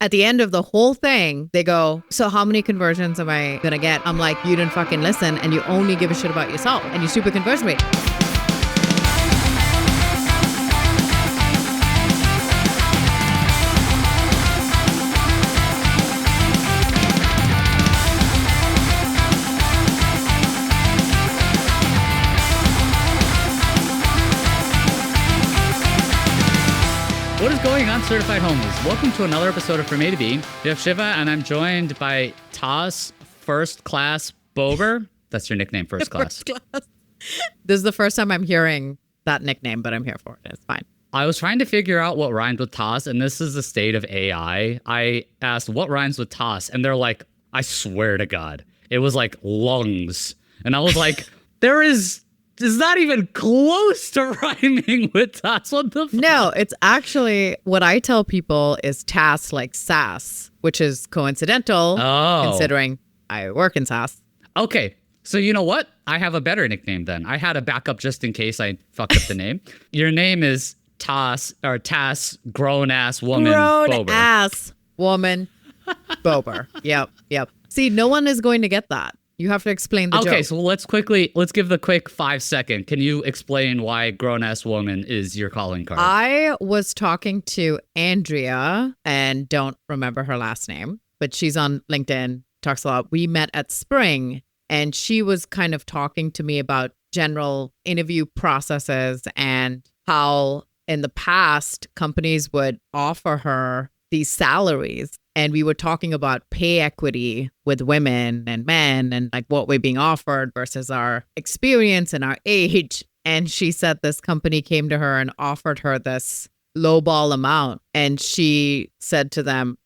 At the end of the whole thing, they go, so how many conversions am I going to get? I'm like, you didn't fucking listen and you only give a shit about yourself and your stupid conversion rate. What is going on, certified homies? Welcome to another episode of From A to B. We have Shiva, and I'm joined by Tas First Class Bober. That's your nickname, First Class. First class. This is the first time I'm hearing that nickname, but I'm here for it. It's fine. I was trying to figure out what rhymed with Tas, and this is the state of AI. I asked, what rhymes with Tas? And they're like, I swear to God, it was like lungs. And I was like, it's not even close to rhyming with Tas. What the fuck? No, it's actually what I tell people is TAS like SAS, which is coincidental considering I work in SAS. Okay. So you know what? I have a better nickname then. I had a backup just in case I fucked up the name. Your name is Tas grown ass woman Bober. Grown ass woman Bober. Yep. See, no one is going to get that. You have to explain the joke. Okay, so let's give the quick 5-second. Can you explain why grown-ass woman is your calling card? I was talking to Andrea, and don't remember her last name, but she's on LinkedIn, talks a lot. We met at Spring, and she was kind of talking to me about general interview processes and how in the past companies would offer her these salaries. And we were talking about pay equity with women and men and like what we're being offered versus our experience and our age. And she said this company came to her and offered her this lowball amount. And she said to them,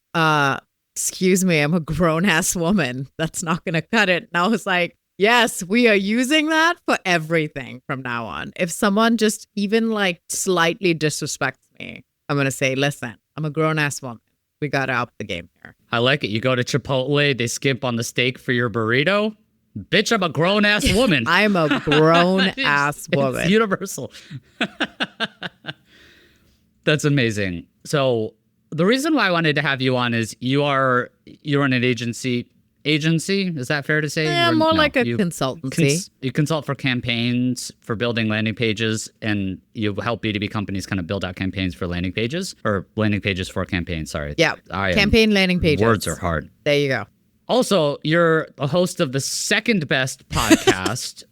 excuse me, I'm a grown ass woman. That's not going to cut it. And I was like, yes, we are using that for everything from now on. If someone just even like slightly disrespects me, I'm going to say, listen, I'm a grown ass woman. We got to up the game here. I like it. You go to Chipotle, they skimp on the steak for your burrito. Bitch, I'm a grown-ass woman. I'm a grown-ass woman. It's universal. That's amazing. So the reason why I wanted to have you on is you're in an agency. Is that fair to say? Yeah, like a consultancy. You consult for campaigns, for building landing pages, and you help B2B companies kind of build out campaigns for landing pages, or landing pages for campaigns, sorry. Yeah, campaign landing pages. Words are hard. There you go. Also, you're a host of the second best podcast,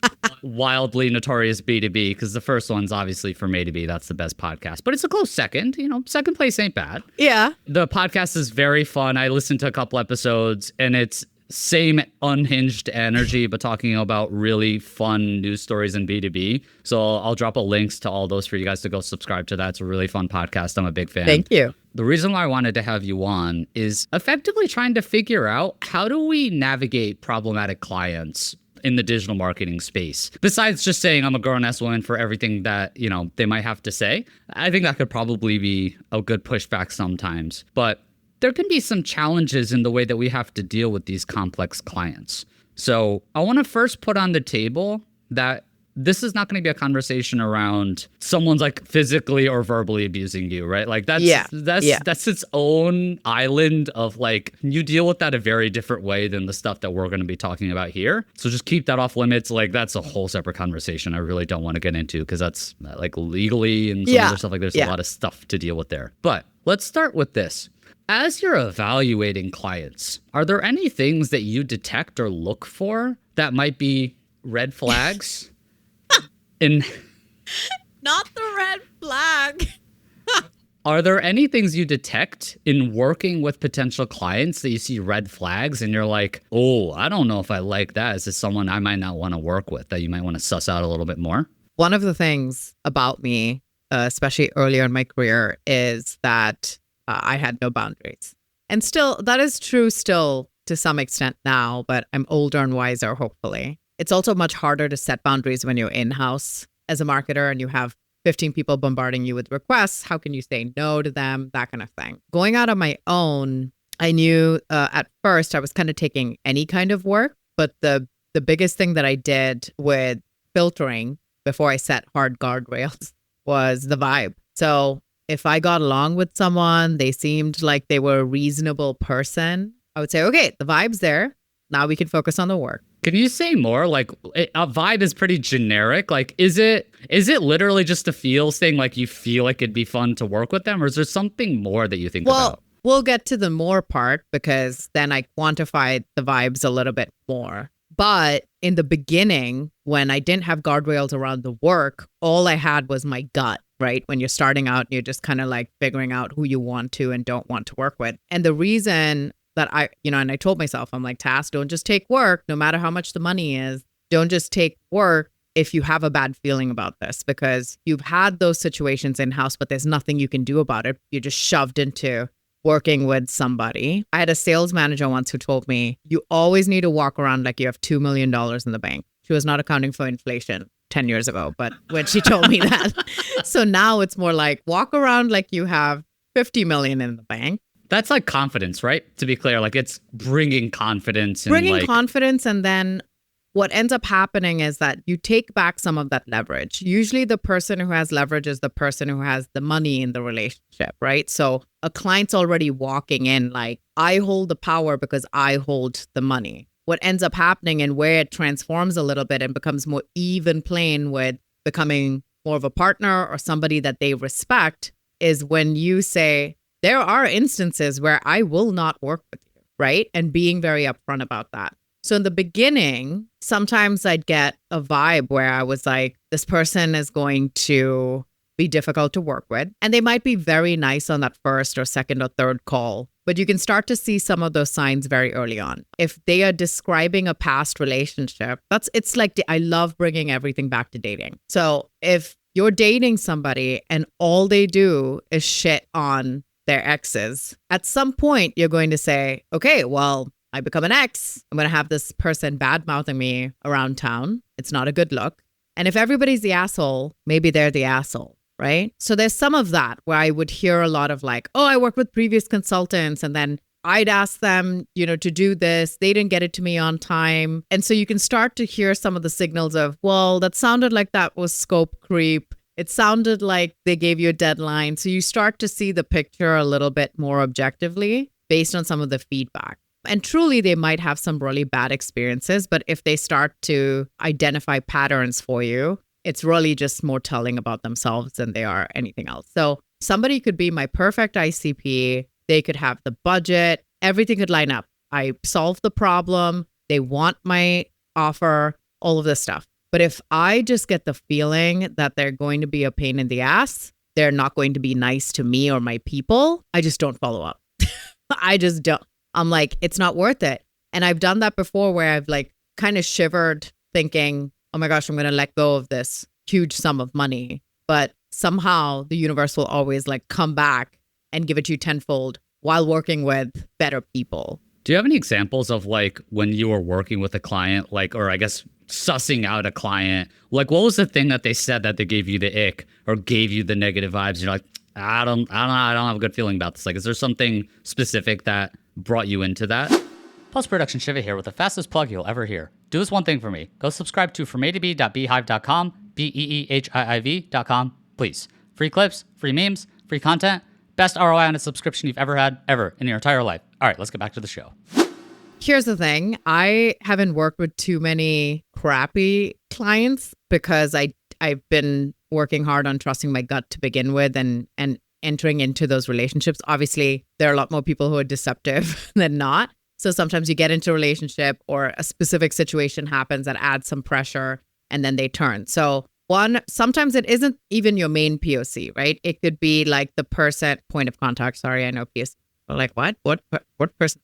wildly notorious B2B, because the first one's obviously From A to B. That's the best podcast. But it's a close second. Second place ain't bad. Yeah. The podcast is very fun. I listened to a couple episodes, and it's same unhinged energy, but talking about really fun news stories in B2B. So I'll drop links to all those for you guys to go subscribe to that. It's a really fun podcast. I'm a big fan. Thank you. The reason why I wanted to have you on is effectively trying to figure out how do we navigate problematic clients in the digital marketing space. Besides just saying I'm a grown-ass woman for everything that, they might have to say. I think that could probably be a good pushback sometimes. But there can be some challenges in the way that we have to deal with these complex clients. So I want to first put on the table that this is not going to be a conversation around someone's like physically or verbally abusing you, right? Like that's its own island of like, you deal with that a very different way than the stuff that we're going to be talking about here. So just keep that off limits. Like that's a whole separate conversation I really don't want to get into because that's like legally and some other stuff like there's a lot of stuff to deal with there. But let's start with this. As you're evaluating clients, are there any things that you detect or look for that might be red flags? Not the red flag. Are there any things you detect in working with potential clients that you see red flags and you're like, oh, I don't know if I like that. Is this someone I might not want to work with that you might want to suss out a little bit more? One of the things about me, especially earlier in my career, is that I had no boundaries. And still, that is true still to some extent now, but I'm older and wiser, hopefully. It's also much harder to set boundaries when you're in-house as a marketer and you have 15 people bombarding you with requests. How can you say no to them? That kind of thing. Going out on my own, I knew at first I was kind of taking any kind of work, but the biggest thing that I did with filtering before I set hard guardrails was the vibe. So if I got along with someone, they seemed like they were a reasonable person, I would say, okay, the vibe's there. Now we can focus on the work. Can you say more? Like, a vibe is pretty generic. Like, is it literally just a feel thing? Like, you feel like it'd be fun to work with them, or is there something more that you think about? We'll get to the more part because then I quantified the vibes a little bit more. But in the beginning, when I didn't have guardrails around the work, all I had was my gut, right? When you're starting out, you're just kind of like figuring out who you want to and don't want to work with. And the reason that and I told myself, I'm like, Tas, don't just take work, no matter how much the money is. Don't just take work if you have a bad feeling about this, because you've had those situations in-house, but there's nothing you can do about it. You're just shoved into working with somebody. I had a sales manager once who told me, you always need to walk around like you have $2 million in the bank. She was not accounting for inflation 10 years ago, but when she told me that. So now it's more like walk around like you have 50 million in the bank. That's like confidence, right? To be clear, like it's bringing confidence. And then what ends up happening is that you take back some of that leverage. Usually the person who has leverage is the person who has the money in the relationship, right? So a client's already walking in like, I hold the power because I hold the money. What ends up happening and where it transforms a little bit and becomes more even plane with becoming more of a partner or somebody that they respect is when you say, there are instances where I will not work with you, right? And being very upfront about that. So in the beginning, sometimes I'd get a vibe where I was like, this person is going to be difficult to work with. And they might be very nice on that first or second or third call, but you can start to see some of those signs very early on. If they are describing a past relationship, it's like I love bringing everything back to dating. So if you're dating somebody and all they do is shit on their exes, at some point you're going to say, okay, well, I become an ex. I'm going to have this person bad mouthing me around town. It's not a good look. And if everybody's the asshole, maybe they're the asshole, right? So there's some of that where I would hear a lot of like, oh, I worked with previous consultants and then I'd ask them, to do this. They didn't get it to me on time. And so you can start to hear some of the signals of, well, that sounded like that was scope creep. It sounded like they gave you a deadline. So you start to see the picture a little bit more objectively based on some of the feedback. And truly, they might have some really bad experiences. But if they start to identify patterns for you, it's really just more telling about themselves than they are anything else. So somebody could be my perfect ICP. They could have the budget. Everything could line up. I solve the problem. They want my offer, all of this stuff. But if I just get the feeling that they're going to be a pain in the ass, they're not going to be nice to me or my people, I just don't follow up. I just don't. I'm like, it's not worth it. And I've done that before where I've like kind of shivered thinking, oh my gosh, I'm going to let go of this huge sum of money. But somehow the universe will always like come back and give it to you tenfold while working with better people. Do you have any examples of like when you were working with a client, like, or I guess sussing out a client, like what was the thing that they said that they gave you the ick or gave you the negative vibes? You're like, I don't have a good feeling about this. Like, is there something specific that brought you into that? Post-production Shiva here with the fastest plug you'll ever hear. Do this one thing for me. Go subscribe to fromatob.beehiiv.com, beehiiv.com, please. Free clips, free memes, free content. Best ROI on a subscription you've ever had, ever, in your entire life. All right, let's get back to the show. Here's the thing. I haven't worked with too many crappy clients because I've been working hard on trusting my gut to begin with and entering into those relationships. Obviously, there are a lot more people who are deceptive than not. So sometimes you get into a relationship or a specific situation happens that adds some pressure and then they turn. So sometimes it isn't even your main POC, right? It could be like the point of contact. Sorry, I know POC. Like what? What person?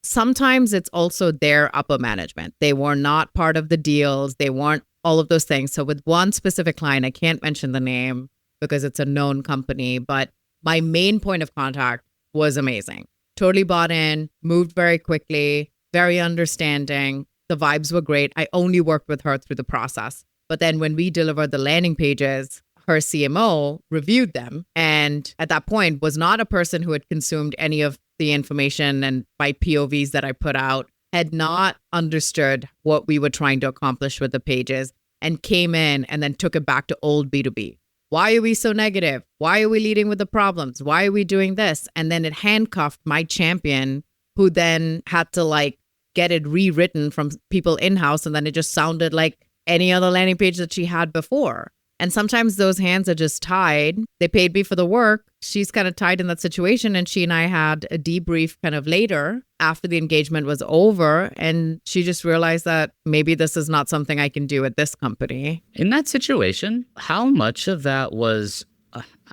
Sometimes it's also their upper management. They were not part of the deals. They weren't all of those things. So with one specific client, I can't mention the name because it's a known company, but my main point of contact was amazing. Totally bought in, moved very quickly, very understanding. The vibes were great. I only worked with her through the process. But then when we delivered the landing pages, her CMO reviewed them. And at that point was not a person who had consumed any of the information and my POVs that I put out, had not understood what we were trying to accomplish with the pages and came in and then took it back to old B2B. why are we so negative? Why are we leading with the problems? Why are we doing this? And then it handcuffed my champion, who then had to like get it rewritten from people in-house. And then it just sounded like any other landing page that she had before. And sometimes those hands are just tied. They paid me for the work. She's kind of tied in that situation. And she and I had a debrief kind of later after the engagement was over. And she just realized that maybe this is not something I can do at this company. In that situation, how much of that was,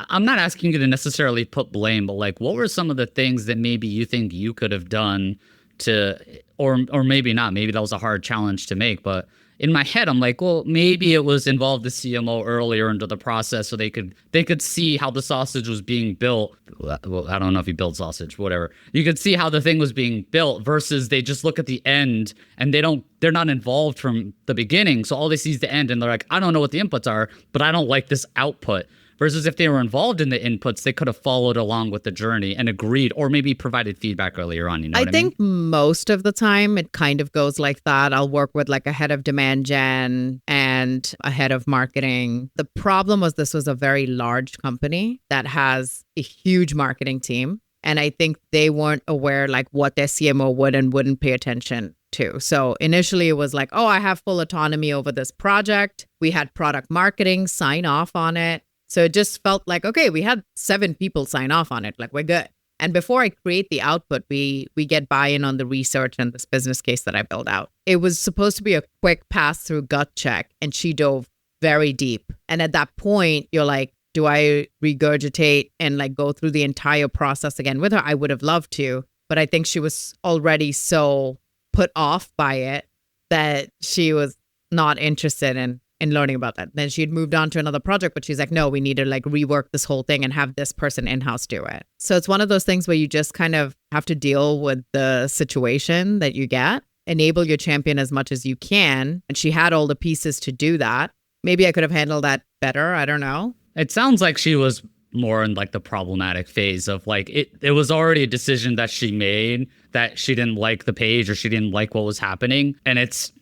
I'm not asking you to necessarily put blame, but like, what were some of the things that maybe you think you could have done to, or maybe not, maybe that was a hard challenge to make, but in my head, I'm like, well, maybe it was involved the CMO earlier into the process so they could see how the sausage was being built. Well, I don't know if you build sausage, whatever. You could see how the thing was being built versus they just look at the end and they're not involved from the beginning. So all they see is the end and they're like, I don't know what the inputs are, but I don't like this output. Versus if they were involved in the inputs, they could have followed along with the journey and agreed or maybe provided feedback earlier on. You know what I mean? I think most of the time it kind of goes like that. I'll work with like a head of demand gen and a head of marketing. The problem was this was a very large company that has a huge marketing team. And I think they weren't aware like what their CMO would and wouldn't pay attention to. So initially it was like, oh, I have full autonomy over this project. We had product marketing sign off on it. So it just felt like, okay, we had 7 people sign off on it. Like, we're good. And before I create the output, we get buy-in on the research and this business case that I built out. It was supposed to be a quick pass-through gut check, and she dove very deep. And at that point, you're like, do I regurgitate and like go through the entire process again with her? I would have loved to, but I think she was already so put off by it that she was not interested in learning about that. Then she had moved on to another project, but she's like, no, we need to like rework this whole thing and have this person in-house do it. So it's one of those things where you just kind of have to deal with the situation that you get, enable your champion as much as you can. And she had all the pieces to do that. Maybe I could have handled that better. I don't know. It sounds like she was more in like the problematic phase of like, it was already a decision that she made that she didn't like the page or she didn't like what was happening. And it's,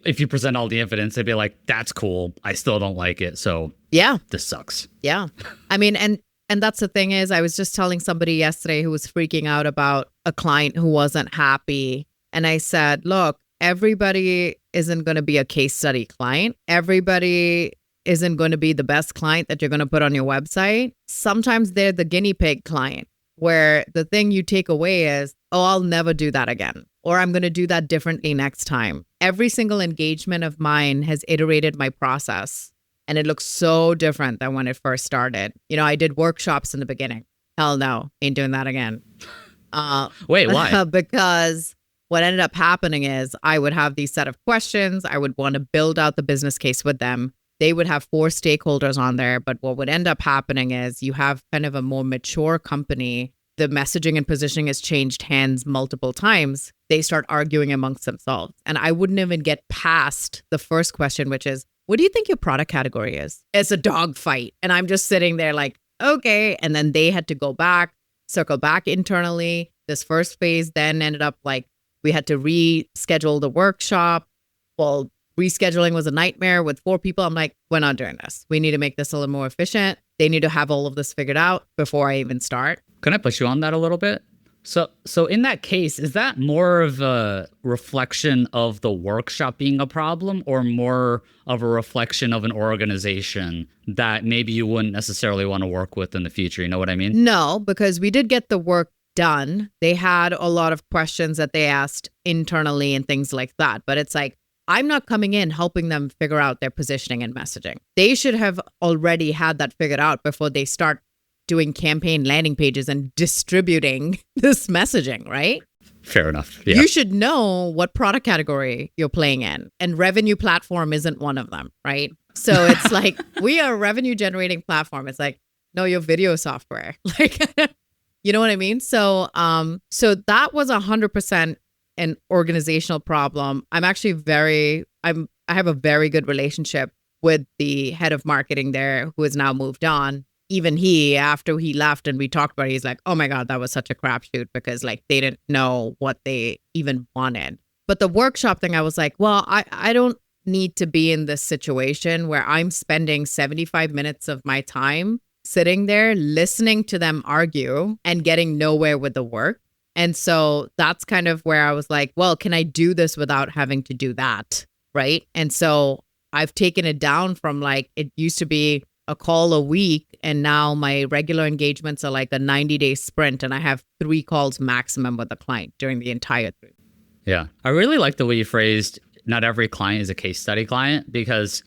if you present all the evidence, they'd be like, that's cool. I still don't like it. So yeah, this sucks. Yeah. I mean, and that's the thing is, I was just telling somebody yesterday who was freaking out about a client who wasn't happy. And I said, look, everybody isn't going to be a case study client. Everybody isn't going to be the best client that you're going to put on your website. Sometimes they're the guinea pig client, where the thing you take away is, oh, I'll never do that again, or I'm going to do that differently next time. Every single engagement of mine has iterated my process, and it looks so different than when it first started. You know, I did workshops in the beginning. Hell no, ain't doing that again. Wait, why? Because what ended up happening is I would have these set of questions. I would want to build out the business case with them. They would have 4 stakeholders on there. But what would end up happening is you have kind of a more mature company. The messaging and positioning has changed hands multiple times. They start arguing amongst themselves. And I wouldn't even get past the first question, which is, what do you think your product category is? It's a dog fight. And I'm just sitting there like, okay. And then they had to go back, circle back internally. This first phase then ended up like, we had to reschedule the workshop. Well, rescheduling was a nightmare with 4 people. I'm like, we're not doing this. We need to make this a little more efficient. They need to have all of this figured out before I even start. Can I push you on that a little bit? So in that case, is that more of a reflection of the workshop being a problem or more of a reflection of an organization that maybe you wouldn't necessarily want to work with in the future? You know what I mean? No, because we did get the work done. They had a lot of questions that they asked internally and things like that. But it's like, I'm not coming in helping them figure out their positioning and messaging. They should have already had that figured out before they start doing campaign landing pages and distributing this messaging, right? Fair enough. Yeah. You should know what product category you're playing in. And revenue platform isn't one of them, right? So it's like, we are a revenue generating platform. It's like, no, your video software. Like, you know what I mean? So that was 100% an organizational problem. I'm actually I have a very good relationship with the head of marketing there, who has now moved on. Even he, after he left and we talked about it, he's like, oh my God, that was such a crapshoot, because like they didn't know what they even wanted. But the workshop thing, I was like, well, I don't need to be in this situation where I'm spending 75 minutes of my time sitting there listening to them argue and getting nowhere with the work. And so that's kind of where I was like, well, can I do this without having to do that? Right. And so I've taken it down from like, it used to be a call a week. And now my regular engagements are like a 90-day sprint. And I have 3 calls maximum with a client during the entire 3. Yeah. I really like the way you phrased not every client is a case study client, because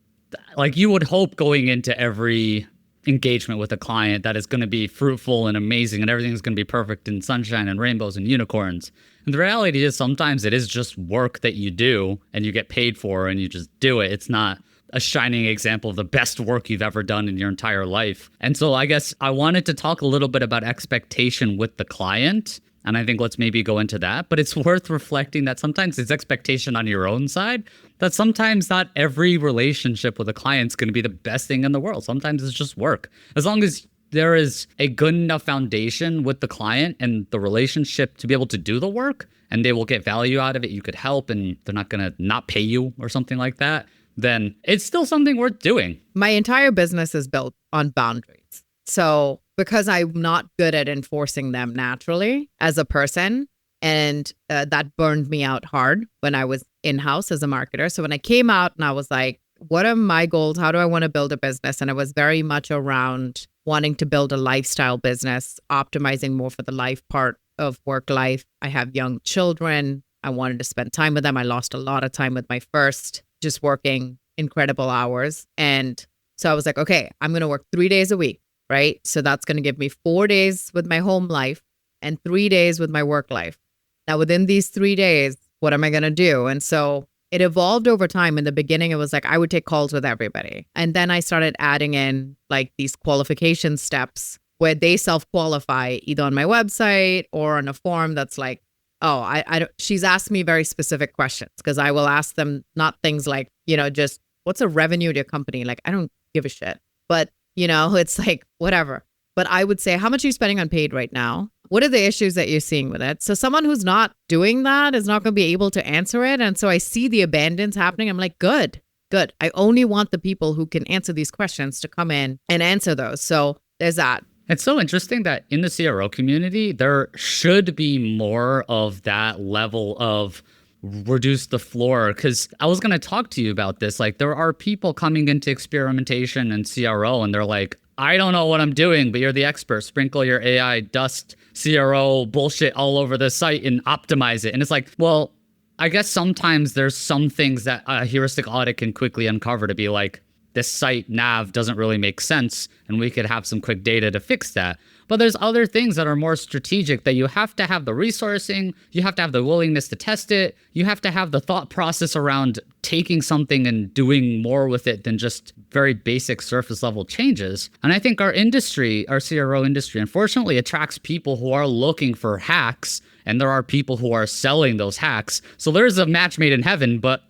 like you would hope going into every engagement with a client that is going to be fruitful and amazing and everything's going to be perfect and sunshine and rainbows and unicorns. And the reality is sometimes it is just work that you do and you get paid for and you just do it. It's not a shining example of the best work you've ever done in your entire life. And so I guess I wanted to talk a little bit about expectation with the client. And I think let's maybe go into that. But it's worth reflecting that sometimes it's expectation on your own side, that sometimes not every relationship with a client is going to be the best thing in the world. Sometimes it's just work. As long as there is a good enough foundation with the client and the relationship to be able to do the work, and they will get value out of it, you could help, and they're not going to not pay you or something like that, then it's still something worth doing. My entire business is built on boundaries. So because I'm not good at enforcing them naturally as a person, and that burned me out hard when I was in-house as a marketer. So when I came out and I was like, what are my goals? How do I want to build a business? And it was very much around wanting to build a lifestyle business, optimizing more for the life part of work life. I have young children. I wanted to spend time with them. I lost a lot of time with my first, just working incredible hours. And so I was like, okay, I'm going to work 3 days a week, right? So that's going to give me 4 days with my home life and 3 days with my work life. Now, within these 3 days, what am I going to do? And so it evolved over time. In the beginning, it was like I would take calls with everybody. And then I started adding in like these qualification steps where they self-qualify either on my website or on a form that's like, oh, I don't, she's asked me very specific questions, because I will ask them not things like, just what's the revenue to your company? Like, I don't give a shit. But, it's like, whatever. But I would say, how much are you spending on paid right now? What are the issues that you're seeing with it? So someone who's not doing that is not going to be able to answer it. And so I see the abandons happening. I'm like, good. I only want the people who can answer these questions to come in and answer those. So there's that. It's so interesting that in the CRO community, there should be more of that level of reduce the floor, because I was going to talk to you about this. Like, there are people coming into experimentation and CRO and they're like, I don't know what I'm doing, but you're the expert. Sprinkle your AI dust CRO bullshit all over the site and optimize it. And it's like, well, I guess sometimes there's some things that a heuristic audit can quickly uncover to be like, this site nav doesn't really make sense, and we could have some quick data to fix that. But there's other things that are more strategic that you have to have the resourcing, you have to have the willingness to test it, you have to have the thought process around taking something and doing more with it than just very basic surface level changes. And I think our industry, our CRO industry, unfortunately attracts people who are looking for hacks, and there are people who are selling those hacks. So there's a match made in heaven, but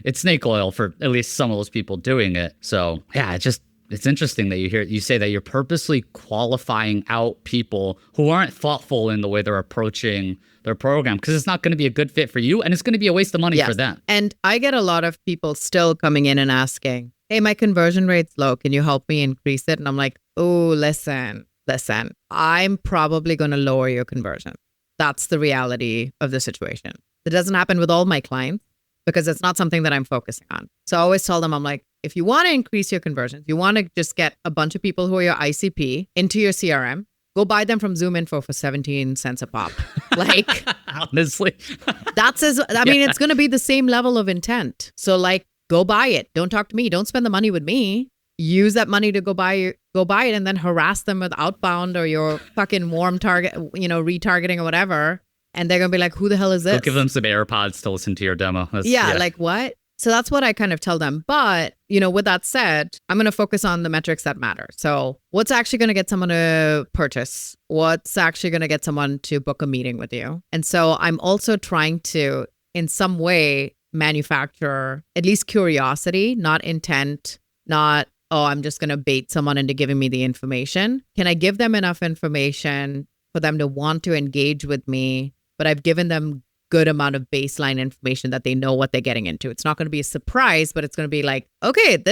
it's snake oil for at least some of those people doing it. So yeah, it's interesting that you say that you're purposely qualifying out people who aren't thoughtful in the way they're approaching their program, because it's not going to be a good fit for you and it's going to be a waste of money for them. And I get a lot of people still coming in and asking, hey, my conversion rate's low. Can you help me increase it? And I'm like, oh, listen, I'm probably going to lower your conversion. That's the reality of the situation. It doesn't happen with all my clients because it's not something that I'm focusing on. So I always tell them, I'm like, if you want to increase your conversions, you want to just get a bunch of people who are your ICP into your CRM, go buy them from Zoom Info for 17 cents a pop. Like, honestly, it's going to be the same level of intent. So like, go buy it. Don't talk to me. Don't spend the money with me. Use that money to go buy it, and then harass them with outbound or your fucking warm target, retargeting or whatever. And they're going to be like, who the hell is this? Go give them some AirPods to listen to your demo. Like what? So that's what I kind of tell them. But, with that said, I'm going to focus on the metrics that matter. So what's actually going to get someone to purchase? What's actually going to get someone to book a meeting with you? And so I'm also trying to, in some way, manufacture at least curiosity, not intent, not, oh, I'm just going to bait someone into giving me the information. Can I give them enough information for them to want to engage with me? But I've given them good amount of baseline information that they know what they're getting into. It's not going to be a surprise, but it's going to be like, okay,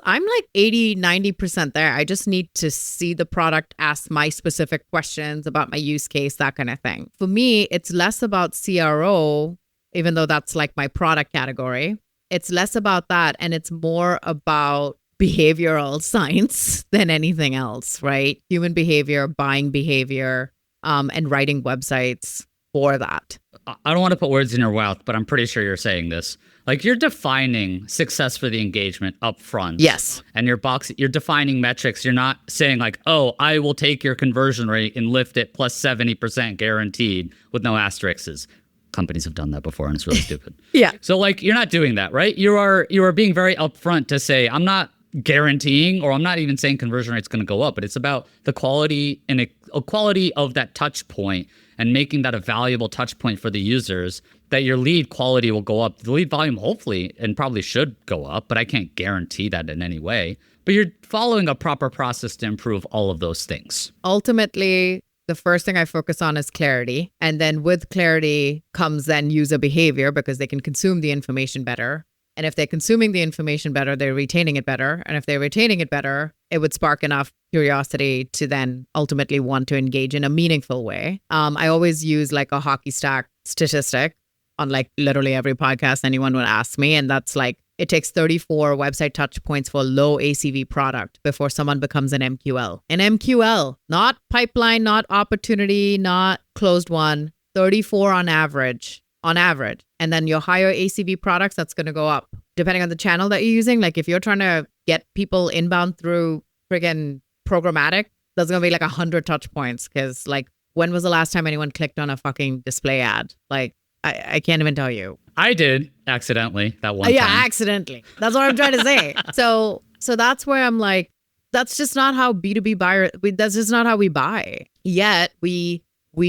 I'm like 80, 90% there. I just need to see the product, ask my specific questions about my use case, that kind of thing. For me, it's less about CRO, even though that's like my product category. It's less about that. And it's more about behavioral science than anything else, right? Human behavior, buying behavior, and writing websites for that. I don't want to put words in your mouth, but I'm pretty sure you're saying this. Like, you're defining success for the engagement up front. Yes. And you're defining metrics. You're not saying like, oh, I will take your conversion rate and lift it plus 70% guaranteed with no asterisks. Companies have done that before and it's really stupid. Yeah. So like, you're not doing that, right? You are being very upfront to say, I'm not guaranteeing, or I'm not even saying conversion rate's going to go up, but it's about the quality and quality of that touch point and making that a valuable touch point for the users, that your lead quality will go up. The lead volume hopefully and probably should go up, but I can't guarantee that in any way. But you're following a proper process to improve all of those things. Ultimately, the first thing I focus on is clarity. And then with clarity comes then user behavior, because they can consume the information better. And if they're consuming the information better, they're retaining it better. And if they're retaining it better, it would spark enough curiosity to then ultimately want to engage in a meaningful way. I always use like a hockey stack statistic on like literally every podcast anyone would ask me. And that's like, it takes 34 website touch points for a low ACV product before someone becomes an MQL. An MQL, not pipeline, not opportunity, not closed one, 34 on average. And then your higher ACV products, that's going to go up depending on the channel that you're using. Like if you're trying to get people inbound through friggin' programmatic, that's going to be like 100 touch points. Because like, when was the last time anyone clicked on a fucking display ad? Like, I can't even tell you. I did accidentally that one time. Yeah, accidentally. That's what I'm trying to say. So that's where I'm like, that's just not how B2B buyer, that's just not how we buy. Yet we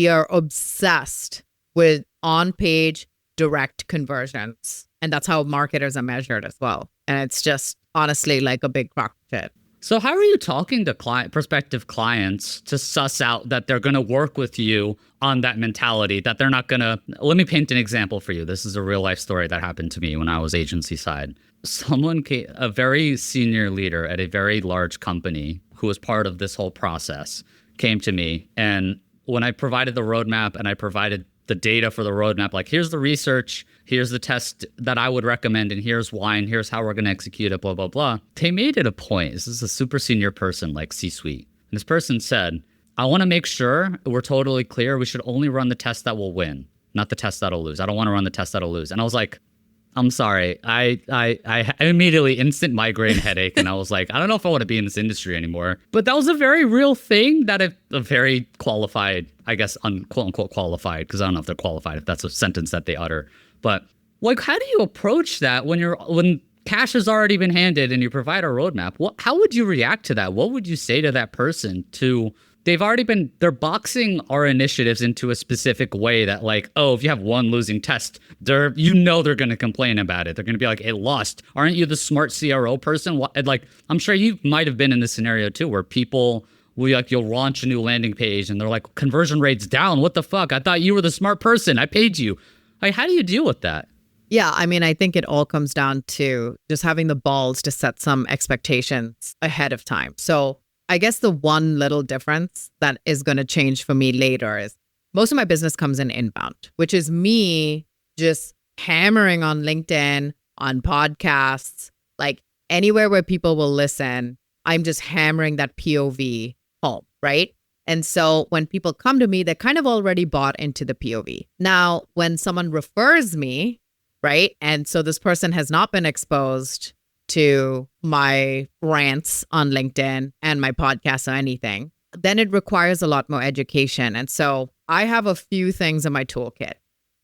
are obsessed with on-page direct conversions. And that's how marketers are measured as well. And it's just honestly like a big crock of shit. So how are you talking to prospective clients to suss out that they're going to work with you on that mentality, that they're not going to... Let me paint an example for you. This is a real life story that happened to me when I was agency side. Someone came, a very senior leader at a very large company who was part of this whole process, came to me. And when I provided the roadmap and I provided the data for the roadmap, like, here's the research, here's the test that I would recommend, and here's why, and here's how we're going to execute it, blah, blah, blah. They made it a point. This is a super senior person, like C-suite. And this person said, I want to make sure we're totally clear. We should only run the test that will win, not the test that'll lose. I don't want to run the test that'll lose. And I was like, I'm sorry. I immediately instant migraine headache. And I was like, I don't know if I want to be in this industry anymore. But that was a very real thing that a very qualified, I guess, quote unquote qualified, because I don't know if they're qualified, if that's a sentence that they utter. But like, how do you approach that when cash has already been handed and you provide a roadmap? How would you react to that? What would you say to that person they're boxing our initiatives into a specific way that like, oh, if you have one losing test, they're going to complain about it. They're going to be like, it lost. Aren't you the smart CRO person? Like, I'm sure you might have been in this scenario too, where people you'll launch a new landing page and they're like, conversion rate's down. What the fuck? I thought you were the smart person. I paid you. Like, how do you deal with that? Yeah, I mean, I think it all comes down to just having the balls to set some expectations ahead of time. So I guess the one little difference that is going to change for me later is most of my business comes in inbound, which is me just hammering on LinkedIn, on podcasts, like anywhere where people will listen. I'm just hammering that POV home, right? And so when people come to me, they're kind of already bought into the POV. Now, when someone refers me, right? And so this person has not been exposed to my rants on LinkedIn and my podcast or anything, then it requires a lot more education. And so I have a few things in my toolkit.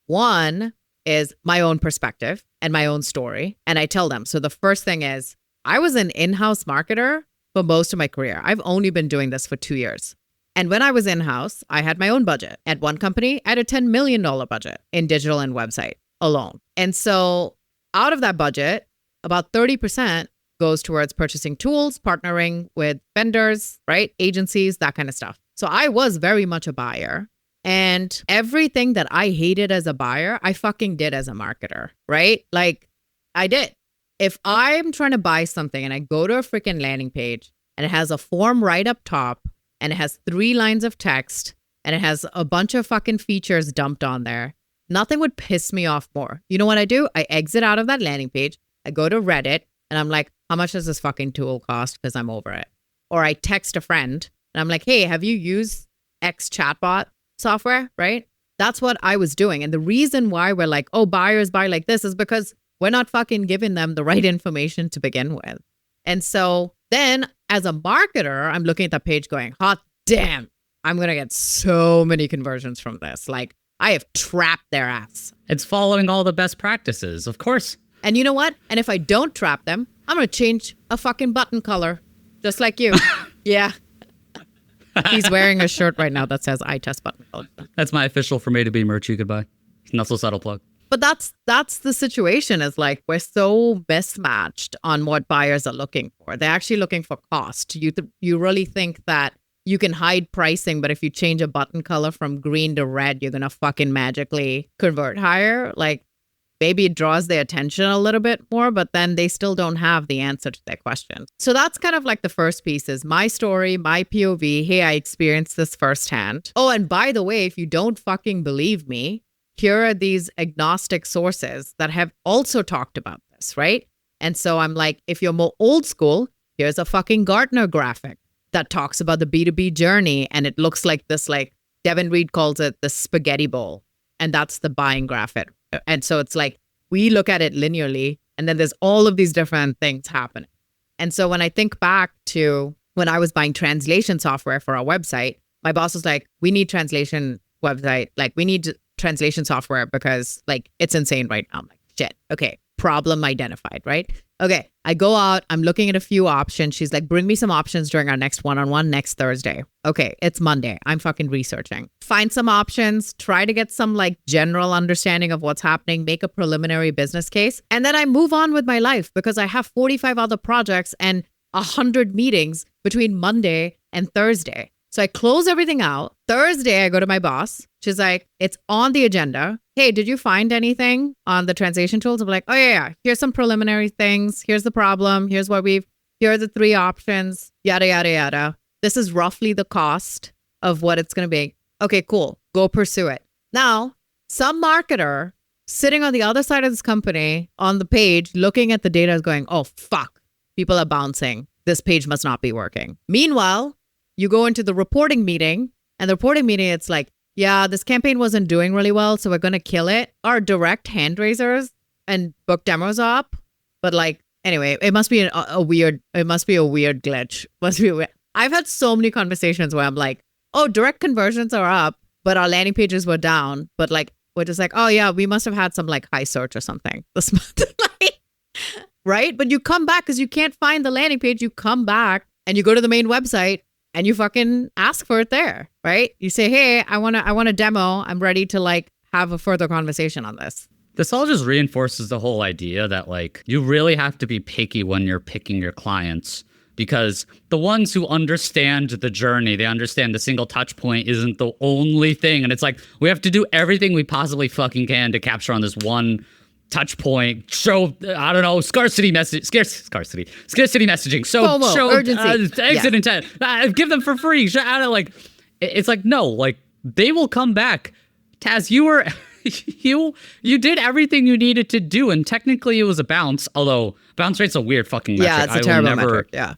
One is my own perspective and my own story. And I tell them. So the first thing is I was an in-house marketer for most of my career. I've only been doing this for 2 years. And when I was in-house, I had my own budget. At one company, I had a $10 million budget in digital and website alone. And so out of that budget, about 30% goes towards purchasing tools, partnering with vendors, right? Agencies, that kind of stuff. So I was very much a buyer. And everything that I hated as a buyer, I fucking did as a marketer, right? Like I did. If I'm trying to buy something and I go to a freaking landing page and it has a form right up top and it has 3 lines of text and it has a bunch of fucking features dumped on there, nothing would piss me off more. You know what I do? I exit out of that landing page. I go to Reddit and I'm like, how much does this fucking tool cost? Because I'm over it. Or I text a friend and I'm like, hey, have you used X chatbot software? Right? That's what I was doing. And the reason why we're like, oh, buyers buy like this is because we're not fucking giving them the right information to begin with. And so then as a marketer, I'm looking at that page going, hot damn, I'm going to get so many conversions from this. Like I have trapped their ass. It's following all the best practices, of course. And you know what? And if I don't trap them, I'm going to change a fucking button color, just like you. Yeah. He's wearing a shirt right now that says I test button color. That's my official for me to be merch you could buy. Not so subtle plug. But that's the situation, is like we're so mismatched on what buyers are looking for. They're actually looking for cost. You really think that you can hide pricing, but if you change a button color from green to red, you're going to fucking magically convert higher? Like maybe it draws their attention a little bit more, but then they still don't have the answer to their question. So that's kind of like the first piece is my story, my POV. Hey, I experienced this firsthand. Oh, and by the way, if you don't fucking believe me, here are these agnostic sources that have also talked about this, right? And so I'm like, if you're more old school, here's a fucking Gartner graphic that talks about the B2B journey. And it looks like this, like Devin Reed calls it the spaghetti bowl. And that's the buying graphic. And so it's like, we look at it linearly and then there's all of these different things happening. And so when I think back to when I was buying translation software for our website, my boss was like, we need translation website. Like we need translation software because like it's insane right now. I'm like, shit. Okay. Problem identified, right? Okay. I go out. I'm looking at a few options. She's like, bring me some options during our next one-on-one next Thursday. Okay. It's Monday. I'm fucking researching. Find some options, try to get some like general understanding of what's happening, make a preliminary business case. And then I move on with my life because I have 45 other projects and 100 meetings between Monday and Thursday. So I close everything out. Thursday, I go to my boss. She's like, it's on the agenda. Hey, did you find anything on the translation tools? I'm like, oh yeah. Here's some preliminary things. Here's the problem. Here are the 3 options, yada, yada, yada. This is roughly the cost of what it's going to be. Okay, cool. Go pursue it. Now, some marketer sitting on the other side of this company on the page, looking at the data is going, oh, fuck. People are bouncing. This page must not be working. Meanwhile, you go into the reporting meeting, and the reporting meeting, it's like, yeah, this campaign wasn't doing really well, so we're going to kill it. Our direct hand raisers and book demos up. But like, anyway, it must be a weird glitch. Must be weird. I've had so many conversations where I'm like, oh, direct conversions are up, but our landing pages were down. But like, we're just like, oh yeah, we must have had some like high search or something this month. Right? But you come back because you can't find the landing page. You come back and you go to the main website and you fucking ask for it there, right? You say, hey, I want a demo. I'm ready to like have a further conversation on this. This all just reinforces the whole idea that like you really have to be picky when you're picking your clients, because the ones who understand the journey, they understand the single touch point isn't the only thing. And it's like, we have to do everything we possibly fucking can to capture on this one touch point, show, I don't know, scarcity messaging. So FOMO, show urgency. Exit intent. Give them for free. I don't like. It's like, no, like they will come back. Taz, you were you did everything you needed to do, and technically it was a bounce. Although bounce rate's a weird fucking metric. Yeah, it's a terrible metric. Yeah,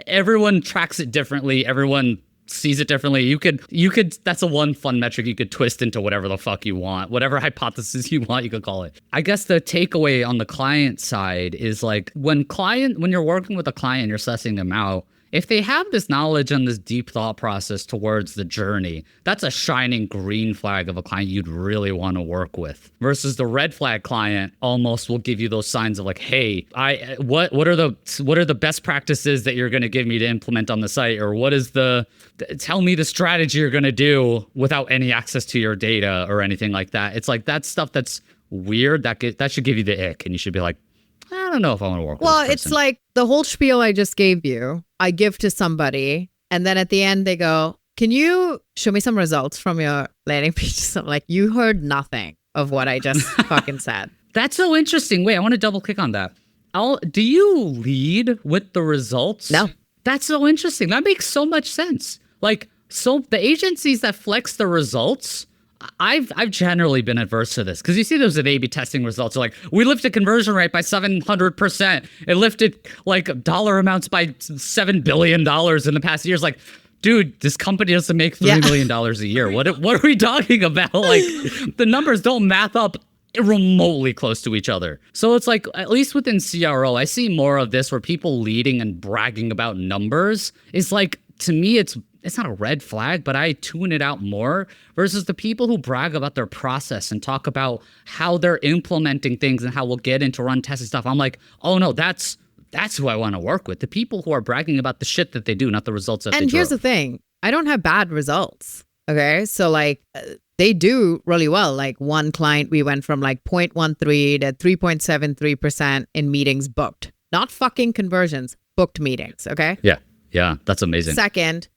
everyone tracks it differently. Everyone sees it differently. You could that's a one fun metric you could twist into whatever the fuck you want, whatever hypothesis you want, you could call it. I guess the takeaway on the client side is like when you're working with a client, you're sussing them out. If they have this knowledge and this deep thought process towards the journey, that's a shining green flag of a client you'd really want to work with. Versus the red flag client almost will give you those signs of like, hey, what are the best practices that you're going to give me to implement on the site, or tell me the strategy you're going to do without any access to your data or anything like that. It's like that stuff that's weird that should give you the ick, and you should be like, I don't know if I want to work with this person. It's like the whole spiel I just gave you, I give to somebody, and then at the end they go, can you show me some results from your landing pages? I'm like, you heard nothing of what I just fucking said. That's so interesting. Wait, I want to double click on that. Do you lead with the results? No. That's so interesting. That makes so much sense. Like, so the agencies that flex the results, I've generally been adverse to this because you see those A/B testing results. Are like, we lifted conversion rate by 700%. It lifted like dollar amounts by $7 billion in the past years. Like, dude, this company doesn't make $3 million a year. What are we talking about? Like, the numbers don't math up remotely close to each other. So it's like, at least within CRO, I see more of this where people leading and bragging about numbers is like, to me, it's not a red flag, but I tune it out more versus the people who brag about their process and talk about how they're implementing things and how we'll get into run testing stuff. I'm like, oh no, that's who I want to work with. The people who are bragging about the shit that they do, not the results that they And here's drove. the thing. I don't have bad results. Okay. So like they do really well. Like one client, we went from like 0.13 to 3.73% in meetings booked, not fucking conversions, booked meetings. Okay. Yeah. That's amazing. Second,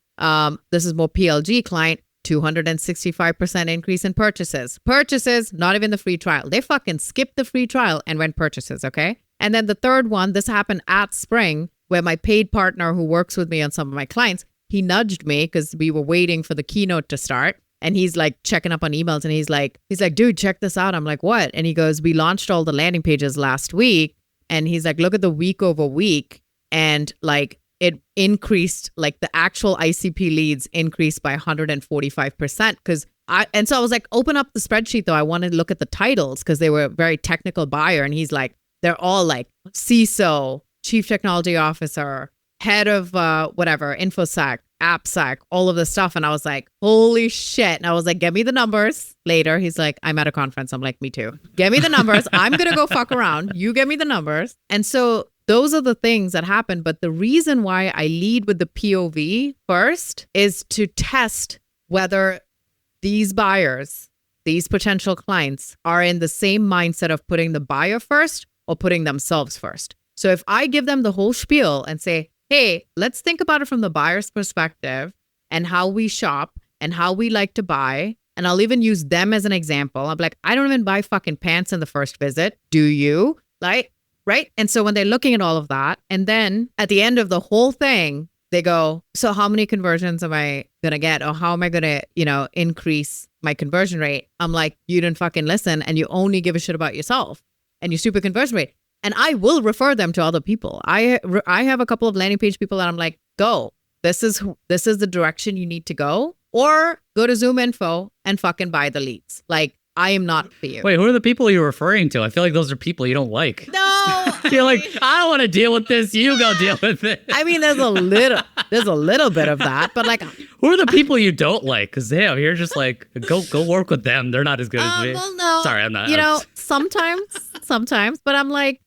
this is more PLG client, 265% increase in purchases. Purchases, not even the free trial. They fucking skipped the free trial and went purchases, okay? And then the third one, this happened at Spring, where my paid partner who works with me on some of my clients, he nudged me because we were waiting for the keynote to start. And he's like checking up on emails and he's like, dude, check this out. I'm like, what? And he goes, we launched all the landing pages last week. And he's like, look at the week over week. And like, it increased, like the actual ICP leads increased by 145%. And so I was like, open up the spreadsheet though. I wanted to look at the titles because they were a very technical buyer. And he's like, they're all like CISO, Chief Technology Officer, head of whatever, InfoSec, AppSec, all of this stuff. And I was like, holy shit. And I was like, get me the numbers later. He's like, I'm at a conference. I'm like, me too. Get me the numbers. I'm going to go fuck around. You get me the numbers. And so those are the things that happen. But the reason why I lead with the POV first is to test whether these buyers, these potential clients are in the same mindset of putting the buyer first or putting themselves first. So if I give them the whole spiel and say, hey, let's think about it from the buyer's perspective and how we shop and how we like to buy. And I'll even use them as an example. I'm like, I don't even buy fucking pants in the first visit. Do you? Like, right? And so when they're looking at all of that, and then at the end of the whole thing, they go, so how many conversions am I going to get? Or how am I going to, increase my conversion rate? I'm like, you didn't fucking listen and you only give a shit about yourself and your stupid conversion rate. And I will refer them to other people. I have a couple of landing page people that I'm like, go. This is the direction you need to go. Or go to Zoom Info and fucking buy the leads. Like, I am not for you. Wait, who are the people you're referring to? I feel like those are people you don't like. No. You're like, I don't want to deal with this. You go deal with it. I mean, there's a little bit of that, but like, who are the people you don't like? Because damn, you're just like, go work with them. They're not as good as me. Well, no. Sorry, I'm not. Sometimes, but I'm like,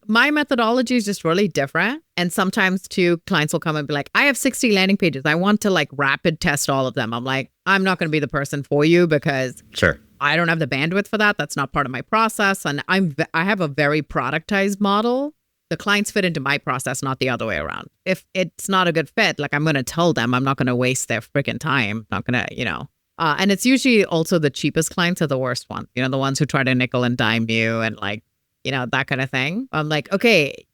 my methodology is just really different. And sometimes too, clients will come and be like, I have 60 landing pages. I want to like rapid test all of them. I'm like, I'm not going to be the person for you because sure, I don't have the bandwidth for that. That's not part of my process. And I have a very productized model. The clients fit into my process, not the other way around. If it's not a good fit, like I'm going to tell them, I'm not going to waste their freaking time. I'm not going to, and it's usually also the cheapest clients are the worst ones. The ones who try to nickel and dime you and like, that kind of thing. I'm like, okay,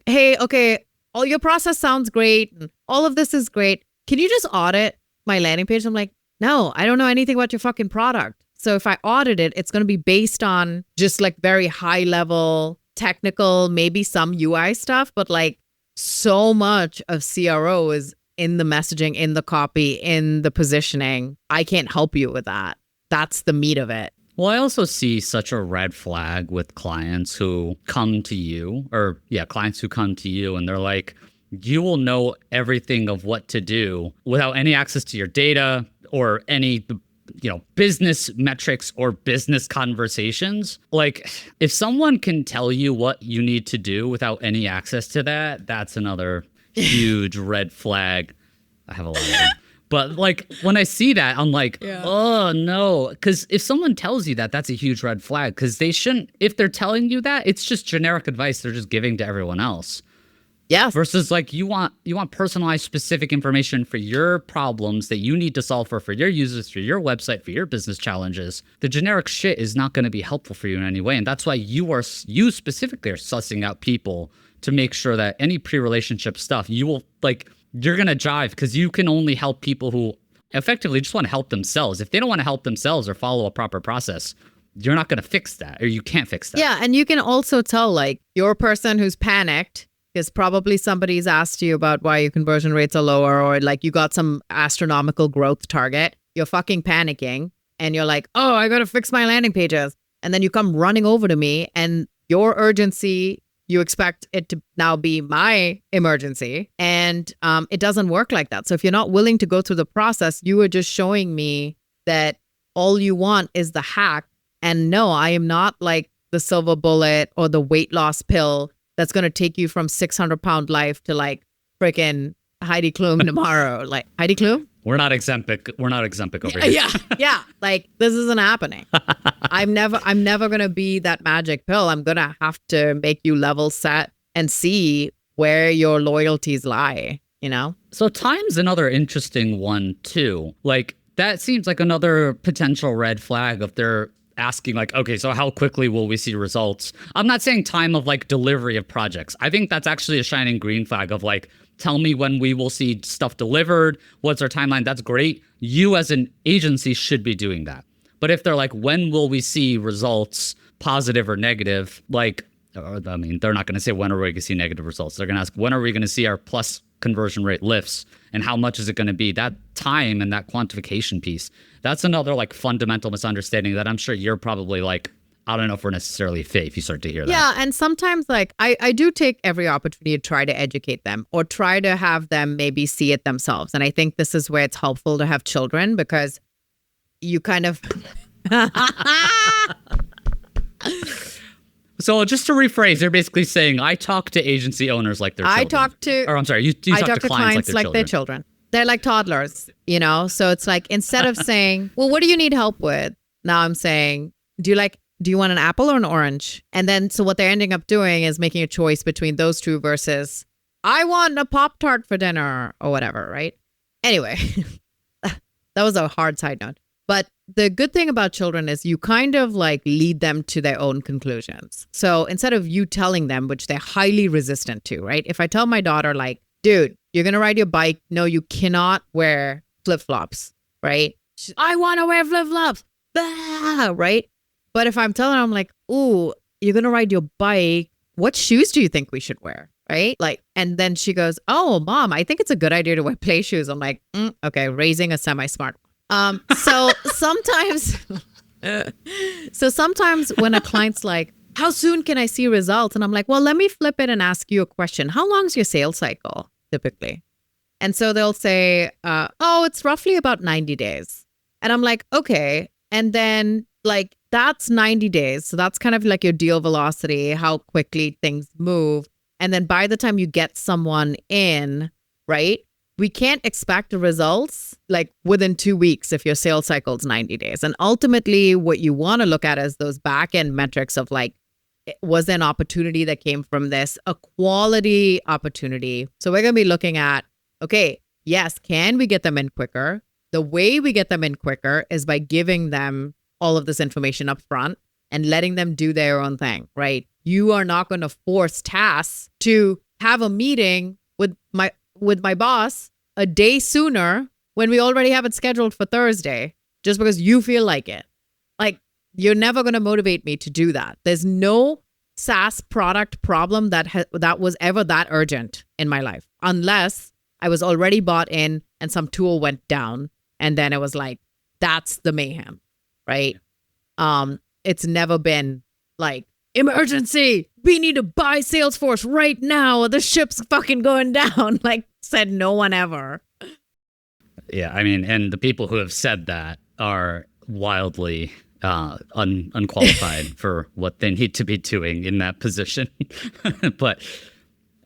hey, okay, all your process sounds great. And all of this is great. Can you just audit my landing page? I'm like, no, I don't know anything about your fucking product. So if I audit it, it's going to be based on just like very high level, technical, maybe some UI stuff, but like so much of CRO is in the messaging, in the copy, in the positioning. I can't help you with that. That's the meat of it. Well, I also see such a red flag with clients who come to you, clients who come to you and they're like, you will know everything of what to do without any access to your data or any, business metrics or business conversations. Like, if someone can tell you what you need to do without any access to that, that's another huge red flag. I have a lot of them. But like when I see that, I'm like, oh no. Because if someone tells you that, that's a huge red flag. Because they shouldn't, if they're telling you that, it's just generic advice they're just giving to everyone else. Yes. Versus like you want personalized specific information for your problems that you need to solve for your users, for your website, for your business challenges. The generic shit is not going to be helpful for you in any way. And that's why you specifically are sussing out people to make sure that any pre-relationship stuff, you're going to jive, because you can only help people who effectively just want to help themselves. If they don't want to help themselves or follow a proper process, you're not going to fix that, or you can't fix that. Yeah. And you can also tell, like, you're a person who's panicked because probably somebody's asked you about why your conversion rates are lower, or like you got some astronomical growth target. You're fucking panicking and you're like, oh, I got to fix my landing pages. And then you come running over to me, and your urgency, you expect it to now be my emergency. And it doesn't work like that. So if you're not willing to go through the process, you are just showing me that all you want is the hack. And no, I am not like the silver bullet or the weight loss pill that's going to take you from 600-pound life to like freaking Heidi Klum tomorrow. Like Heidi Klum? We're not Ozempic over here. Yeah. Like, this isn't happening. I'm never going to be that magic pill. I'm going to have to make you level set and see where your loyalties lie, you know? So time's another interesting one too. Like, that seems like another potential red flag if they're asking like, okay, so how quickly will we see results? I'm not saying time of like delivery of projects. I think that's actually a shining green flag of like, tell me when we will see stuff delivered. What's our timeline? That's great. You as an agency should be doing that. But if they're like, when will we see results, positive or negative? Like, I mean, they're not going to say, when are we going to see negative results? They're going to ask, when are we going to see our plus conversion rate lifts, and how much is it going to be? That time and that quantification piece, that's another like fundamental misunderstanding that I'm sure you're probably like, I don't know if we're necessarily fit if you start to hear that. Yeah. And sometimes like I do take every opportunity to try to educate them or try to have them maybe see it themselves. And I think this is where it's helpful to have children, because you kind of... So just to rephrase, they're basically saying, I talk to agency owners like they're children. You talk to clients like their children. They're like toddlers, you know? So it's like, instead of saying, well, what do you need help with? Now I'm saying, do you want an apple or an orange? And then, so what they're ending up doing is making a choice between those two versus, I want a Pop-Tart for dinner or whatever, right? Anyway, that was a hard side note. But the good thing about children is you kind of like lead them to their own conclusions. So instead of you telling them, which they're highly resistant to, right? If I tell my daughter like, dude, you're going to ride your bike. No, you cannot wear flip-flops, right? I want to wear flip-flops, right? But if I'm telling her, I'm like, ooh, you're going to ride your bike. What shoes do you think we should wear? Right? Like, and then she goes, oh, mom, I think it's a good idea to wear play shoes. I'm like, okay, raising a semi-smart. So sometimes when a client's like, how soon can I see results? And I'm like, well, let me flip it and ask you a question. How long is your sales cycle typically? And so they'll say, oh, it's roughly about 90 days. And I'm like, okay. And then like, that's 90 days. So that's kind of like your deal velocity, how quickly things move. And then by the time you get someone in, right? We can't expect the results like within 2 weeks if your sales cycle is 90 days. And ultimately, what you want to look at is those back end metrics of like, was there an opportunity that came from this, a quality opportunity? So we're going to be looking at, okay, yes, can we get them in quicker? The way we get them in quicker is by giving them all of this information up front and letting them do their own thing, right? You are not going to force Tas to have a meeting with my boss a day sooner when we already have it scheduled for Thursday just because you feel like it. Like, you're never going to motivate me to do that. There's no SaaS product problem that was ever that urgent in my life, unless I was already bought in and some tool went down. And then it was like, that's the mayhem, right? It's never been like, emergency, we need to buy Salesforce right now. The ship's fucking going down. Like, said no one ever. Yeah, I mean, and the people who have said that are wildly unqualified for what they need to be doing in that position. But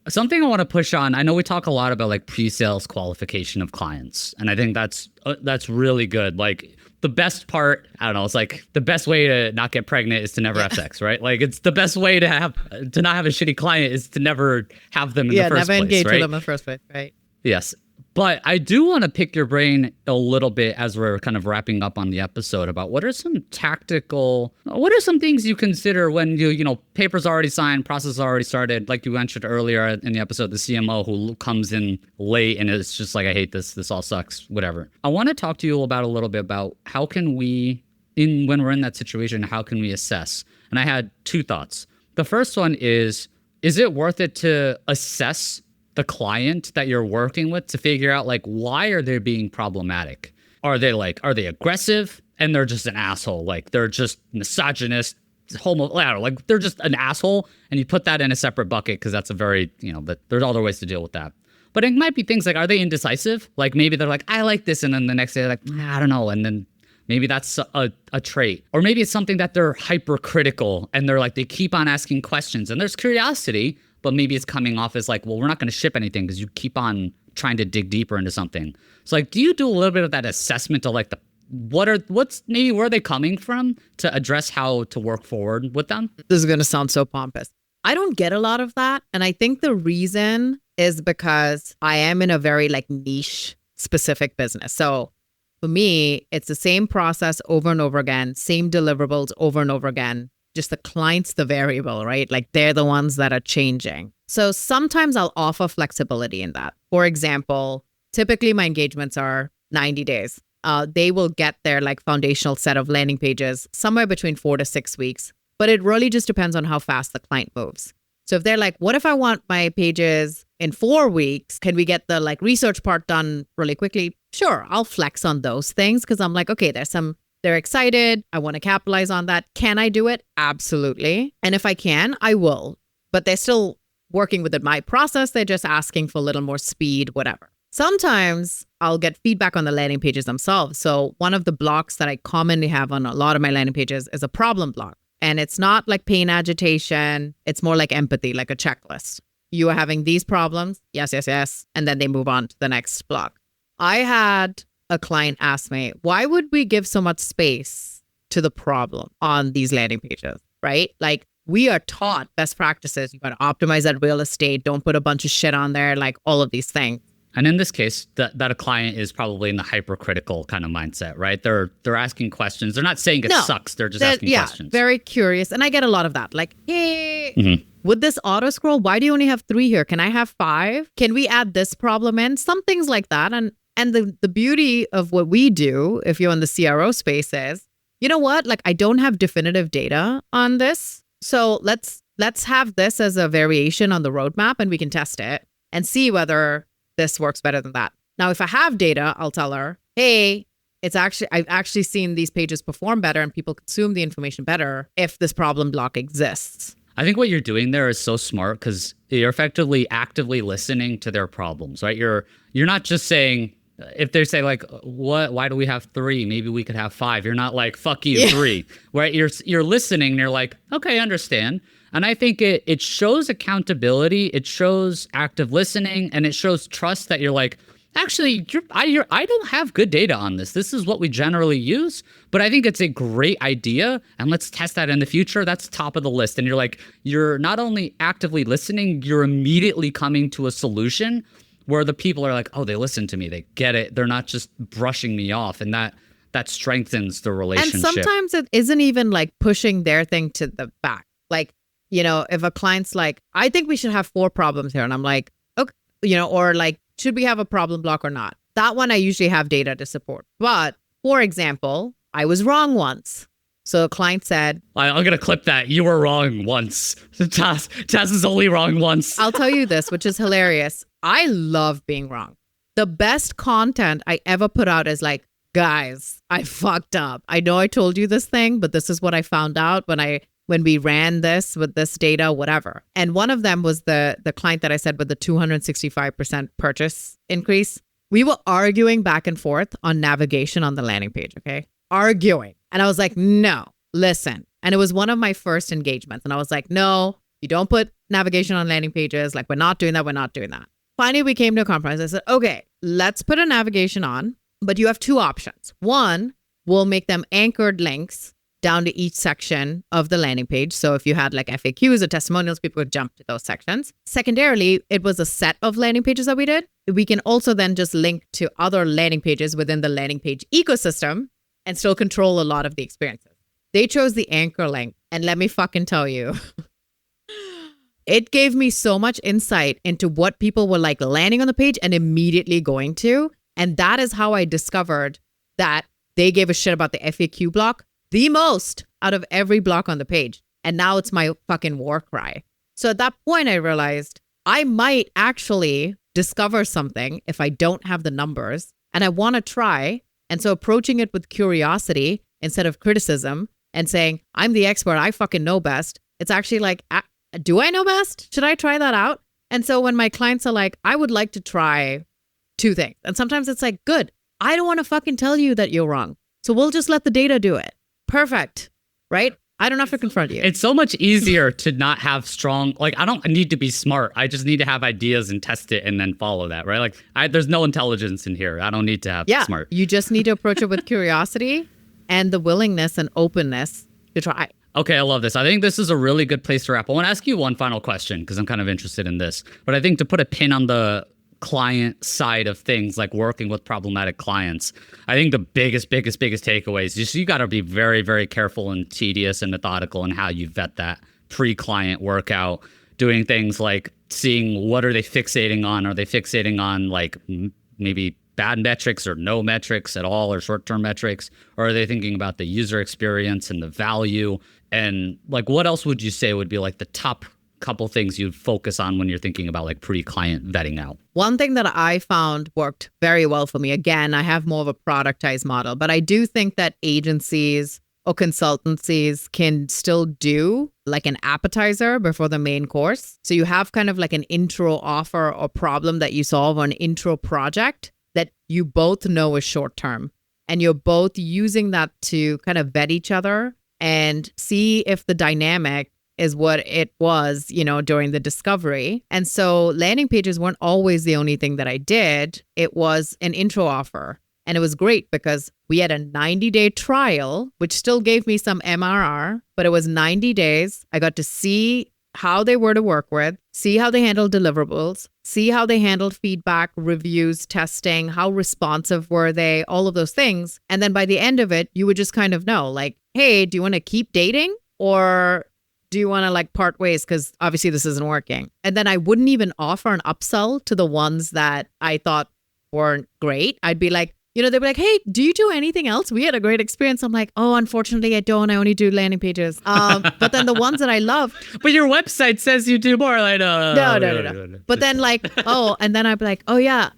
something I want to push on, I know we talk a lot about like pre-sales qualification of clients, and I think that's really good. Like, the best part, I don't know, it's like the best way to not get pregnant is to never have sex, right? Like it's the best way to not have a shitty client is to never have them in the first place, never engage right? with them in the first place, right? Yes. But I do want to pick your brain a little bit as we're kind of wrapping up on the episode about what are some things you consider when paper's already signed, process already started, like you mentioned earlier in the episode, the CMO who comes in late and it's just like, I hate this all sucks, whatever. I want to talk to you about a little bit about how can we, when we're in that situation, how can we assess? And I had two thoughts. The first one is it worth it to assess the client that you're working with to figure out like, why are they being problematic? Are they aggressive and they're just an asshole? Like they're just misogynist, like they're just an asshole. And you put that in a separate bucket because that's a very, there's other ways to deal with that. But it might be things like, are they indecisive? Like maybe they're like, I like this. And then the next day they're like, I don't know. And then maybe that's a trait. Or maybe it's something that they're hypercritical and they're like, they keep on asking questions and there's curiosity, but maybe it's coming off as like, well, we're not going to ship anything because you keep on trying to dig deeper into something. So like, do you do a little bit of that assessment of like where are they coming from to address how to work forward with them? This is going to sound so pompous. I don't get a lot of that. And I think the reason is because I am in a very like niche specific business. So for me, it's the same process over and over again, same deliverables over and over again. Just the client's the variable, right? Like they're the ones that are changing. So sometimes I'll offer flexibility in that. For example, typically my engagements are 90 days. They will get their like foundational set of landing pages somewhere between 4 to 6 weeks. But it really just depends on how fast the client moves. So if they're like, what if I want my pages in 4 weeks? Can we get the like research part done really quickly? Sure, I'll flex on those things because I'm like, okay, they're excited. I want to capitalize on that. Can I do it? Absolutely. And if I can, I will. But they're still working within my process. They're just asking for a little more speed, whatever. Sometimes I'll get feedback on the landing pages themselves. So one of the blocks that I commonly have on a lot of my landing pages is a problem block. And it's not like pain agitation. It's more like empathy, like a checklist. You are having these problems. Yes, yes, yes. And then they move on to the next block. I had a client ask me, why would we give so much space to the problem on these landing pages, right? Like we are taught best practices. You got to optimize that real estate. Don't put a bunch of shit on there, like all of these things. And in this case, that a client is probably in the hypercritical kind of mindset, right? They're asking questions. They're not saying it sucks. They're just asking questions. Very curious. And I get a lot of that. Like, hey, with this auto scroll, why do you only have 3 here? Can I have 5? Can we add this problem in? Some things like that. And the beauty of what we do, if you're in the CRO space, is, you know what? Like, I don't have definitive data on this. So let's have this as a variation on the roadmap and we can test it and see whether this works better than that. Now, if I have data, I'll tell her, hey, I've actually seen these pages perform better and people consume the information better if this problem block exists. I think what you're doing there is so smart because you're effectively actively listening to their problems, right? You're not just saying, if they say like, why do we have 3? Maybe we could have 5. You're not like, fuck you, 3, right? You're listening and you're like, okay, I understand. And I think it shows accountability, it shows active listening, and it shows trust that you're like, actually, I don't have good data on this. This is what we generally use, but I think it's a great idea, and let's test that in the future. That's top of the list. And you're like, you're not only actively listening, you're immediately coming to a solution where the people are like, oh, they listen to me, they get it. They're not just brushing me off, and that strengthens the relationship. And sometimes it isn't even like pushing their thing to the back. Like, if a client's like, I think we should have 4 problems here. And I'm like, okay, or like, should we have a problem block or not? That one I usually have data to support. But for example, I was wrong once. So a client said, I'm going to clip that. You were wrong once. Tas is only wrong once. I'll tell you this, which is hilarious. I love being wrong. The best content I ever put out is like, guys, I fucked up. I know I told you this thing, but this is what I found out when we ran this with this data, whatever. And one of them was the client that I said with the 265% purchase increase. We were arguing back and forth on navigation on the landing page, okay? Arguing. And I was like, no, listen. And it was one of my first engagements. And I was like, no, you don't put navigation on landing pages. Like, we're not doing that. We're not doing that. Finally, we came to a compromise. I said, okay, let's put a navigation on, but you have 2 options. One, we'll make them anchored links down to each section of the landing page. So if you had like FAQs or testimonials, people would jump to those sections. Secondarily, it was a set of landing pages that we did. We can also then just link to other landing pages within the landing page ecosystem and still control a lot of the experiences. They chose the anchor link. And let me fucking tell you, it gave me so much insight into what people were like landing on the page and immediately going to. And that is how I discovered that they gave a shit about the FAQ block the most out of every block on the page. And now it's my fucking war cry. So at that point, I realized I might actually discover something if I don't have the numbers and I want to try. And so approaching it with curiosity instead of criticism and saying, I'm the expert, I fucking know best. It's actually like, do I know best? Should I try that out? And so when my clients are like, I would like to try 2 things. And sometimes it's like, good, I don't want to fucking tell you that you're wrong. So we'll just let the data do it. Perfect. Right? I don't have to confront you. It's so much easier to not have strong, like, I don't need to be smart. I just need to have ideas and test it and then follow that, right? Like, there's no intelligence in here. I don't need to have smart. You just need to approach it with curiosity and the willingness and openness to try. Okay, I love this. I think this is a really good place to wrap. I want to ask you one final question because I'm kind of interested in this. But I think to put a pin on the client side of things, like working with problematic clients, I think the biggest takeaway is just you got to be very, very careful and tedious and methodical in how you vet that pre-client workout, doing things like seeing what are they fixating on. Are they fixating on like maybe bad metrics or no metrics at all or short-term metrics? Or are they thinking about the user experience and the value? And like, what else would you say would be like the top couple things you'd focus on when you're thinking about like pre-client vetting out? One thing that I found worked very well for me, again, I have more of a productized model, but I do think that agencies or consultancies can still do like an appetizer before the main course. So you have kind of like an intro offer or problem that you solve or an intro project that you both know is short term. And you're both using that to kind of vet each other and see if the dynamic is what it was, you know, during the discovery. And so landing pages weren't always the only thing that I did. It was an intro offer. And it was great because we had a 90-day trial, which still gave me some MRR, but it was 90 days. I got to see how they were to work with, see how they handled deliverables, see how they handled feedback, reviews, testing, how responsive were they, all of those things. And then by the end of it, you would just kind of know like, hey, do you want to keep dating or do you want to like part ways? Because obviously this isn't working. And then I wouldn't even offer an upsell to the ones that I thought weren't great. I'd be like, you know, they'd be like, hey, do you do anything else? We had a great experience. I'm like, oh, unfortunately, I don't. I only do landing pages. But then the ones that I love. But your website says you do more. Like, No. But then like, oh, and then I'd be like, oh, yeah.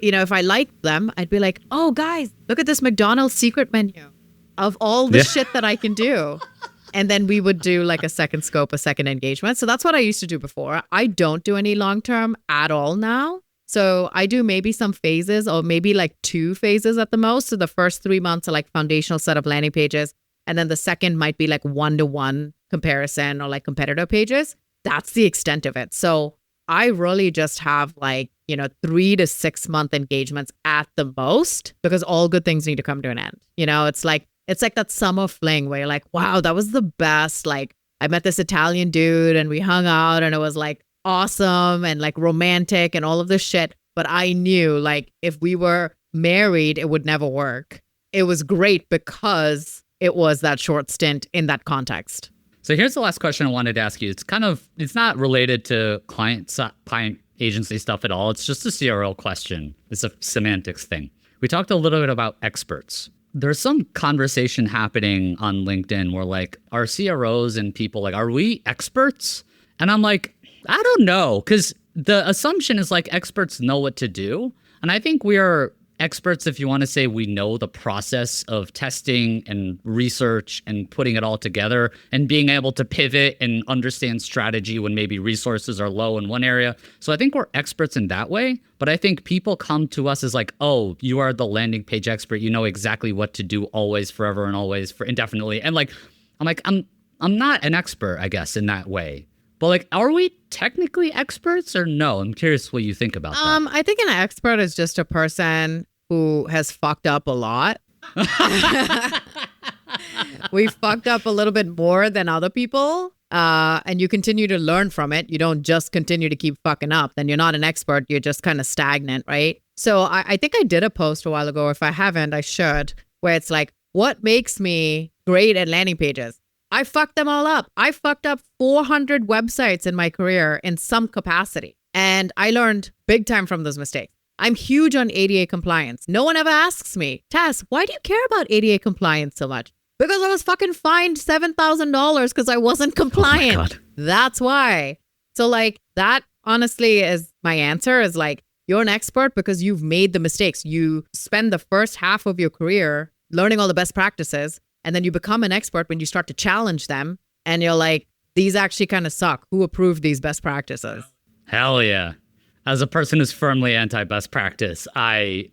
You know, if I liked them, I'd be like, oh, guys, look at this McDonald's secret menu of all the shit that I can do. And then we would do like a second scope, a second engagement. So that's what I used to do before. I don't do any long-term at all now. So I do maybe some phases or maybe like 2 phases at the most. So the first 3 months are like foundational set of landing pages. And then the second might be like 1-to-1 comparison or like competitor pages. That's the extent of it. So I really just have like, you know, 3 to 6 month engagements at the most because all good things need to come to an end. You know, it's like that summer fling where you're like, wow, that was the best. Like I met this Italian dude and we hung out and it was like awesome and like romantic and all of this shit. But I knew like if we were married, it would never work. It was great because it was that short stint in that context. So here's the last question I wanted to ask you. It's not related to client agency stuff at all. It's just a CRO question. It's a semantics thing. We talked a little bit about experts. There's some conversation happening on LinkedIn where like, are CROs and people like, are we experts? And I'm like, I don't know, because the assumption is like experts know what to do. And I think we are experts if you want to say we know the process of testing and research and putting it all together and being able to pivot and understand strategy when maybe resources are low in one area. So I think we're experts in that way. But I think people come to us as like, oh, you are the landing page expert. You know exactly what to do always, forever, and always for indefinitely. And like, I'm not an expert, I guess, in that way. But like, are we technically experts or no? I'm curious what you think about that. I think an expert is just a person who has fucked up a lot We fucked up a little bit more than other people. And you continue to learn from it. You don't just continue to keep fucking up. Then you're not an expert. You're just kind of stagnant, right? So I think I did a post a while ago. If I haven't, I should, where it's like, what makes me great at landing pages? I fucked them all up. I fucked up 400 websites in my career in some capacity. And I learned big time from those mistakes. I'm huge on ADA compliance. No one ever asks me, Tas, why do you care about ADA compliance so much? Because I was fucking fined $7,000 because I wasn't compliant. Oh my God. That's why. So like that honestly is my answer is like, you're an expert because you've made the mistakes. You spend the first half of your career learning all the best practices. And then you become an expert when you start to challenge them. And you're like, these actually kind of suck. Who approved these best practices? Hell yeah. As a person who's firmly anti-best practice, I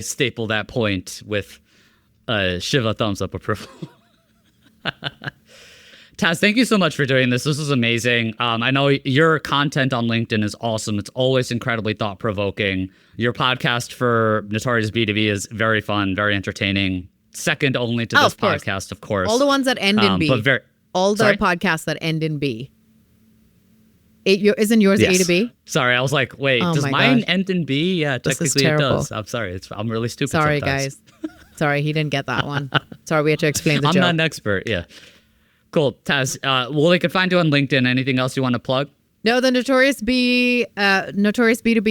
staple that point with Shiva thumbs up approval. Tas, thank you so much for doing this. This was amazing. I know your content on LinkedIn is awesome. It's always incredibly thought-provoking. Your podcast for Notorious B2B is very fun, very entertaining. Second only to this podcast, of course. All the ones that end in B. But all the podcasts that end in B. Isn't yours A to B? Sorry, I was like, wait, does mine end in B? Yeah, technically it does. I'm sorry. I'm really stupid Sorry, sometimes. Guys. Sorry, he didn't get that one. Sorry, we had to explain the I'm joke. not an expert, yeah. Cool. Tas, well, they can find you on LinkedIn. Anything else you want to plug? No, the Notorious B2B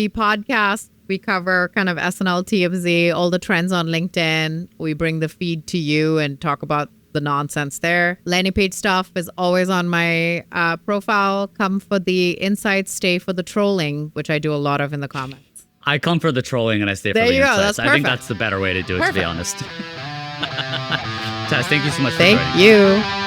podcast. We cover kind of SNL, TFZ, all the trends on LinkedIn. We bring the feed to you and talk about the nonsense there. Landing page stuff is always on my profile. Come for the insights, stay for the trolling, which I do a lot of in the comments. I come for the trolling and I stay for the insights. I think that's the better way to do it, to be honest. Tas, thank you so much for joining. Thank you.